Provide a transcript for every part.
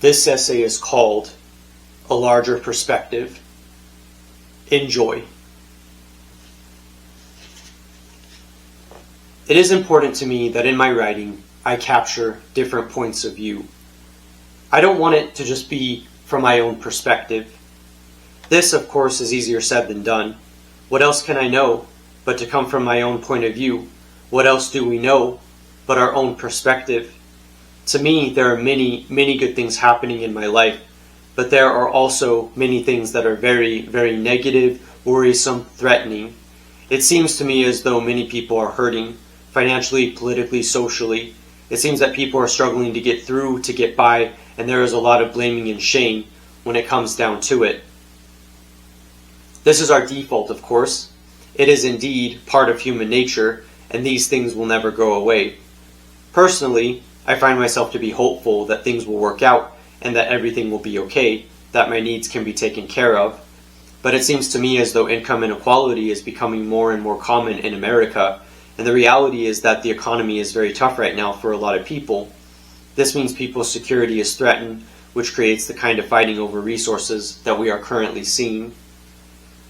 This essay is called A Larger Perspective. Enjoy. It is important to me that in my writing I capture different points of view. I don't want it to just be from my own perspective. This, of course, is easier said than done. What else can I know but to come from my own point of view? What else do we know but our own perspective? To me, there are many, many good things happening in my life, but there are also many things that are very, very negative, worrisome, threatening. It seems to me as though many people are hurting, financially, politically, socially. It seems that people are struggling to get through, to get by, and there is a lot of blaming and shame when it comes down to it. This is our default, of course. It is indeed part of human nature, and these things will never go away. Personally, I find myself to be hopeful that things will work out and that everything will be okay, that my needs can be taken care of. But it seems to me as though income inequality is becoming more and more common in America, and the reality is that the economy is very tough right now for a lot of people. This means people's security is threatened, which creates the kind of fighting over resources that we are currently seeing.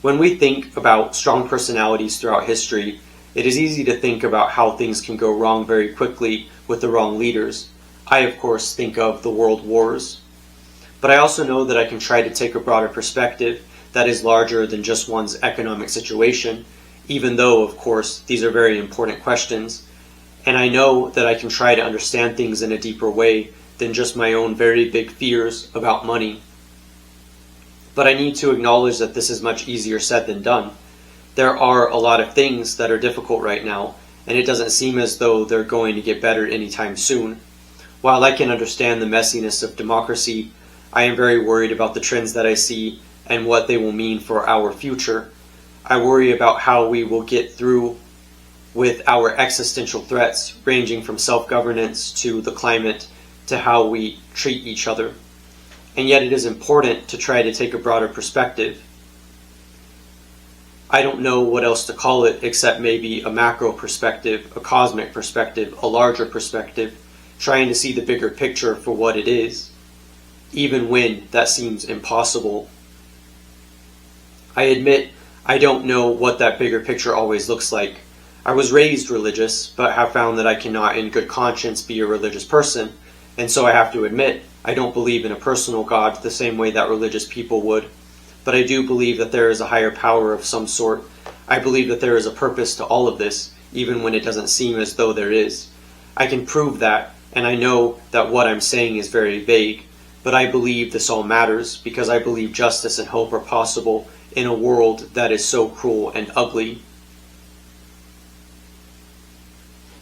When we think about strong personalities throughout history, it is easy to think about how things can go wrong very quickly with the wrong leaders. I, of course, think of the world wars. But I also know that I can try to take a broader perspective that is larger than just one's economic situation, even though, of course, these are very important questions. And I know that I can try to understand things in a deeper way than just my own very big fears about money. But I need to acknowledge that this is much easier said than done. There are a lot of things that are difficult right now, and it doesn't seem as though they're going to get better anytime soon. While I can understand the messiness of democracy, I am very worried about the trends that I see and what they will mean for our future. I worry about how we will get through with our existential threats, ranging from self-governance to the climate to how we treat each other. And yet it is important to try to take a broader perspective. I don't know what else to call it except maybe a macro perspective, a cosmic perspective, a larger perspective, trying to see the bigger picture for what it is, even when that seems impossible. I admit I don't know what that bigger picture always looks like. I was raised religious, but have found that I cannot in good conscience be a religious person, and so I have to admit I don't believe in a personal God the same way that religious people would. But I do believe that there is a higher power of some sort. I believe that there is a purpose to all of this, even when it doesn't seem as though there is. I can prove that, and I know that what I'm saying is very vague, but I believe this all matters because I believe justice and hope are possible in a world that is so cruel and ugly.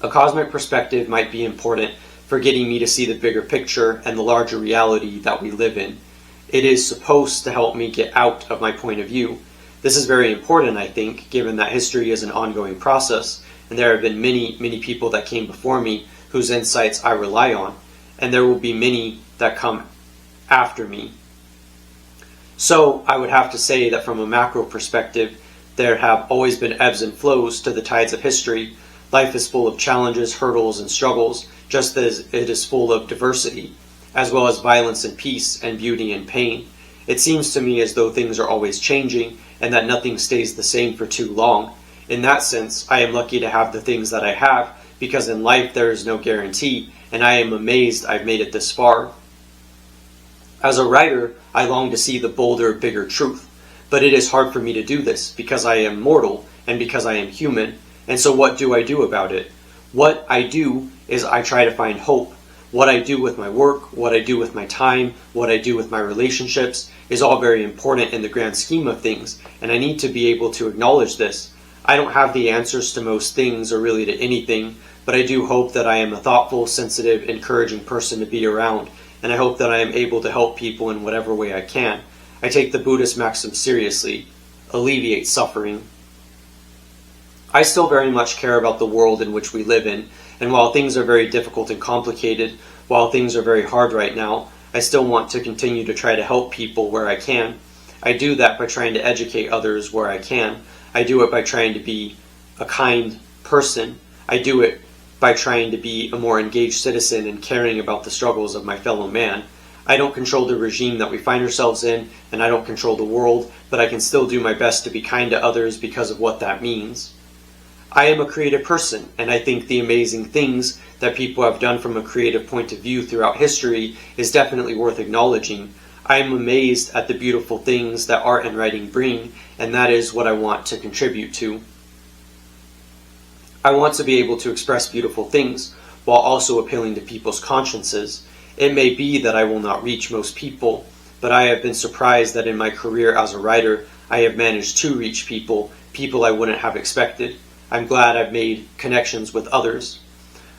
A cosmic perspective might be important for getting me to see the bigger picture and the larger reality that we live in. It is supposed to help me get out of my point of view. This is very important, I think, given that history is an ongoing process, and there have been many, many people that came before me whose insights I rely on, and there will be many that come after me. So I would have to say that from a macro perspective, there have always been ebbs and flows to the tides of history. Life is full of challenges, hurdles, and struggles, just as it is full of diversity, as well as violence and peace and beauty and pain. It seems to me as though things are always changing and that nothing stays the same for too long. In that sense, I am lucky to have the things that I have because in life there is no guarantee, and I am amazed I've made it this far. As a writer, I long to see the bolder, bigger truth, but it is hard for me to do this because I am mortal and because I am human, and so what do I do about it? What I do is I try to find hope. What I do with my work, what I do with my time, what I do with my relationships is all very important in the grand scheme of things, and I need to be able to acknowledge this. I don't have the answers to most things or really to anything, but I do hope that I am a thoughtful, sensitive, encouraging person to be around, and I hope that I am able to help people in whatever way I can. I take the Buddhist maxim seriously: alleviate suffering. I still very much care about the world in which we live in, and while things are very difficult and complicated, while things are very hard right now, I still want to continue to try to help people where I can. I do that by trying to educate others where I can. I do it by trying to be a kind person. I do it by trying to be a more engaged citizen and caring about the struggles of my fellow man. I don't control the regime that we find ourselves in, and I don't control the world, but I can still do my best to be kind to others because of what that means. I am a creative person, and I think the amazing things that people have done from a creative point of view throughout history is definitely worth acknowledging. I am amazed at the beautiful things that art and writing bring, and that is what I want to contribute to. I want to be able to express beautiful things while also appealing to people's consciences. It may be that I will not reach most people, but I have been surprised that in my career as a writer, I have managed to reach people I wouldn't have expected. I'm glad I've made connections with others.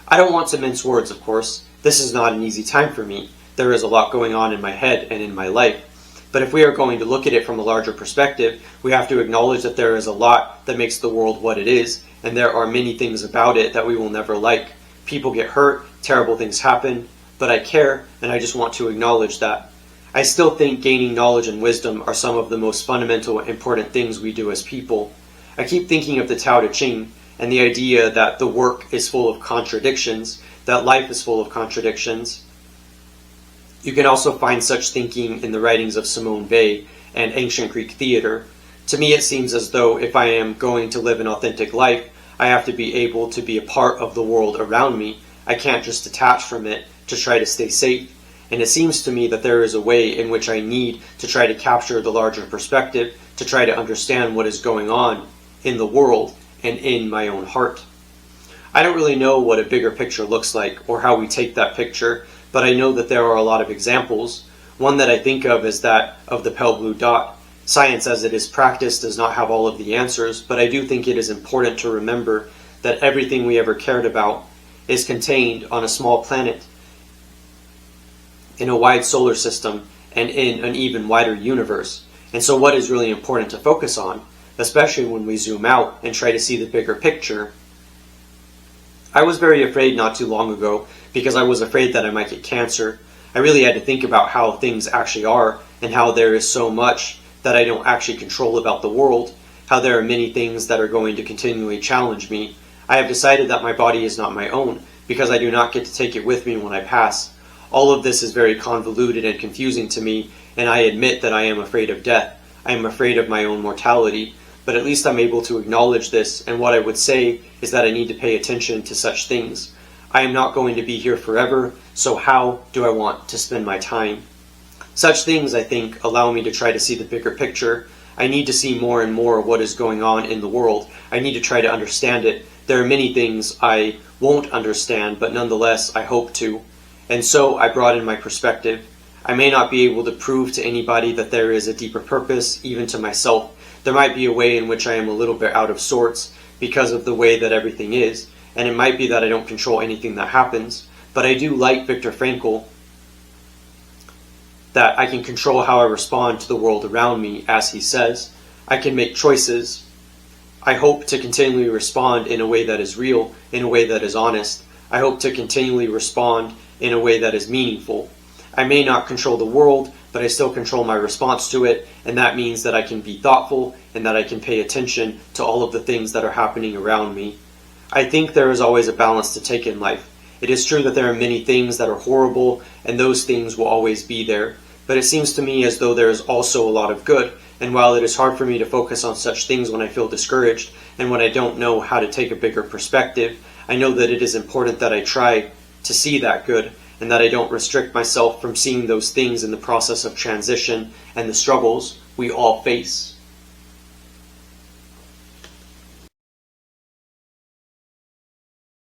I don't want to mince words, of course. This is not an easy time for me. There is a lot going on in my head and in my life. But if we are going to look at it from a larger perspective, we have to acknowledge that there is a lot that makes the world what it is, and there are many things about it that we will never like. People get hurt, terrible things happen, but I care, and I just want to acknowledge that. I still think gaining knowledge and wisdom are some of the most fundamental and important things we do as people. I keep thinking of the Tao Te Ching and the idea that the work is full of contradictions, that life is full of contradictions. You can also find such thinking in the writings of Simone Weil and ancient Greek theater. To me, it seems as though if I am going to live an authentic life, I have to be able to be a part of the world around me. I can't just detach from it to try to stay safe. And it seems to me that there is a way in which I need to try to capture the larger perspective, to try to understand what is going on in the world and in my own heart. I don't really know what a bigger picture looks like or how we take that picture, but I know that there are a lot of examples. One that I think of is that of the pale blue dot. Science as it is practiced does not have all of the answers, but I do think it is important to remember that everything we ever cared about is contained on a small planet in a wide solar system and in an even wider universe. And so what is really important to focus on, especially when we zoom out and try to see the bigger picture? I was very afraid not too long ago because I was afraid that I might get cancer. I really had to think about how things actually are and how there is so much that I don't actually control about the world, how there are many things that are going to continually challenge me. I have decided that my body is not my own because I do not get to take it with me when I pass. All of this is very convoluted and confusing to me, and I admit that I am afraid of death. I am afraid of my own mortality, but at least I'm able to acknowledge this, and what I would say is that I need to pay attention to such things. I am not going to be here forever, so how do I want to spend my time? Such things, I think, allow me to try to see the bigger picture. I need to see more and more what is going on in the world. I need to try to understand it. There are many things I won't understand, but nonetheless I hope to. And so I broaden my perspective. I may not be able to prove to anybody that there is a deeper purpose, even to myself. There might be a way in which I am a little bit out of sorts because of the way that everything is, and it might be that I don't control anything that happens, but I do like Viktor Frankl, that I can control how I respond to the world around me, as he says. I can make choices. I hope to continually respond in a way that is real, in a way that is honest. I hope to continually respond in a way that is meaningful. I may not control the world, but I still control my response to it, and that means that I can be thoughtful and that I can pay attention to all of the things that are happening around me. I think there is always a balance to take in life. It is true that there are many things that are horrible, and those things will always be there. But it seems to me as though there is also a lot of good, and while it is hard for me to focus on such things when I feel discouraged, and when I don't know how to take a bigger perspective, I know that it is important that I try to see that good, and that I don't restrict myself from seeing those things in the process of transition and the struggles we all face.